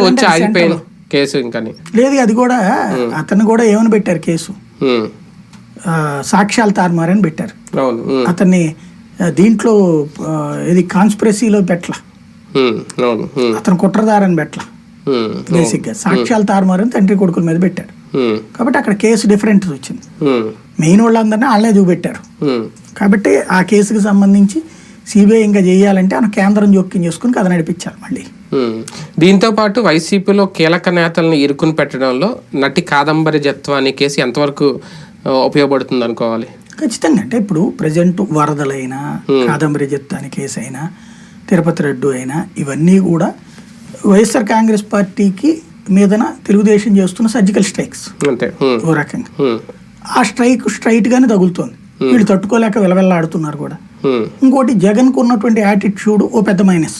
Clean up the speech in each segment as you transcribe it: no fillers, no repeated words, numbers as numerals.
వచ్చి ఆగిపోయిన కేసు ఇంకా లేదు. అది కూడా అతను కూడా ఏమని పెట్టారు కేసు, సాక్ష్యాలు తారుమారని పెట్టారు. అతన్ని దీంట్లో ఇది కాన్స్పిరసీలో పెట్టల, అతను కుట్రదారని పెట్టల. బేసిక్ గా సాక్ష్యాలు తారుమారని తండ్రి కొడుకుల మీద పెట్టారు. కాబట్టి అక్కడ కేసు డిఫరెంట్ వచ్చింది. మెయిన్ వాళ్ళందరినీ వాళ్ళనే చూపెట్టారు. కాబట్టి ఆ కేసుకు సంబంధించి సిబిఐ ఇంకా చేయాలంటే ఆయన కేంద్రం జోక్యం చేసుకుని కథ నడిపించాలి మళ్ళీ. దీంతో పాటు వైసీపీలో కీలక నేతలను ఇరుకుని పెట్టడంలో నటి కాదంబరి జత్వాని కేసు ఎంతవరకు ఉపయోగపడుతుంది అనుకోవాలి? ఖచ్చితంగా. అంటే ఇప్పుడు ప్రజెంట్ వరదలైనా, కాదంబరి జత్వాని కేసు అయినా, తిరుపతి రెడ్డి అయినా, ఇవన్నీ కూడా వైఎస్ఆర్ కాంగ్రెస్ పార్టీకి మీదన తెలుగుదేశం చేస్తున్న సర్జికల్ స్ట్రైక్స్. ఓ రకంగా ఆ స్ట్రైట్ గానే తగులుతోంది. వీళ్ళు తట్టుకోలేక వెలవెల్లాడుతున్నారు కూడా. ఇంకోటి జగన్ కు ఉన్నటువంటి యాటిట్యూడ్ ఓ పెద్ద మైనస్.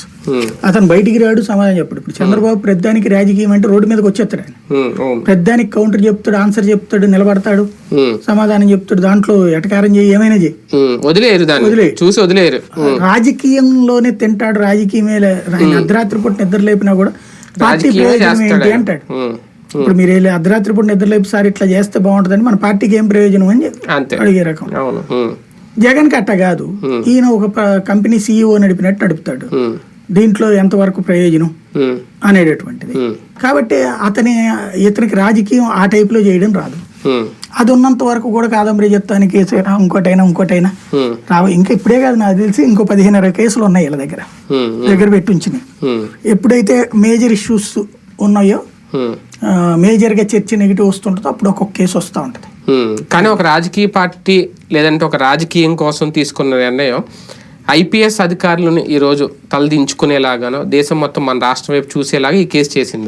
అతను బయటికి రాడు, సమాధానం చెప్పాడు. ఇప్పుడు చంద్రబాబు ప్రతిదానికి రాజకీయం అంటే రోడ్డు మీదకి వచ్చేస్తాడు. ఆయన ప్రతిదానికి కౌంటర్ చెప్తాడు, ఆన్సర్ చెప్తాడు, నిలబడతాడు, సమాధానం చెప్తాడు. దాంట్లో ఎటకారం చేయి, ఏమైనా చేయి, వదిలేరు. రాజకీయంలోనే తింటాడు. రాజకీయమే ఆయన అర్ధరాత్రి పూట నిద్ర లేపినా కూడా పార్టీ ప్రయోజనం ఏంటి అంటాడు. ఇప్పుడు మీరు అర్ధరాత్రి పూట నిద్ర లేపి సార్ ఇట్లా చేస్తే బాగుంటుందని మన పార్టీకి ఏం ప్రయోజనం అని అడిగే రకం. జగన్ కట్ట కాదు, ఈయన ఒక కంపెనీ CEO నడిపినట్టు నడుపుతాడు. దీంట్లో ఎంతవరకు ప్రయోజనం అనేటటువంటిది. కాబట్టి ఇతనికి రాజకీయం ఆ టైప్ లో చేయడం రాదు. అది ఉన్నంత వరకు కూడా కాదంబరి జత్వాని కేసు ఇంకోటైనా రావు. ఇంకా ఇప్పుడే కాదు, నాకు తెలిసి ఇంకో 15 కేసులు ఉన్నాయి వీళ్ళ దగ్గర పెట్టించినాయి. ఎప్పుడైతే మేజర్ ఇష్యూస్ ఉన్నాయో, మేజర్ గా చర్చ నెగిటివ్ వస్తుంటుందో అప్పుడు ఒక్కొక్క కేసు వస్తూ ఉంటది. కానీ ఒక రాజకీయ పార్టీ లేదంటే ఒక రాజకీయం కోసం తీసుకున్న నిర్ణయం IPS అధికారులను ఈ రోజు తలదించుకునేలాగానో, దేశం మొత్తం మన రాష్ట్రం వైపు చూసేలాగా ఈ కేసు చేసింది.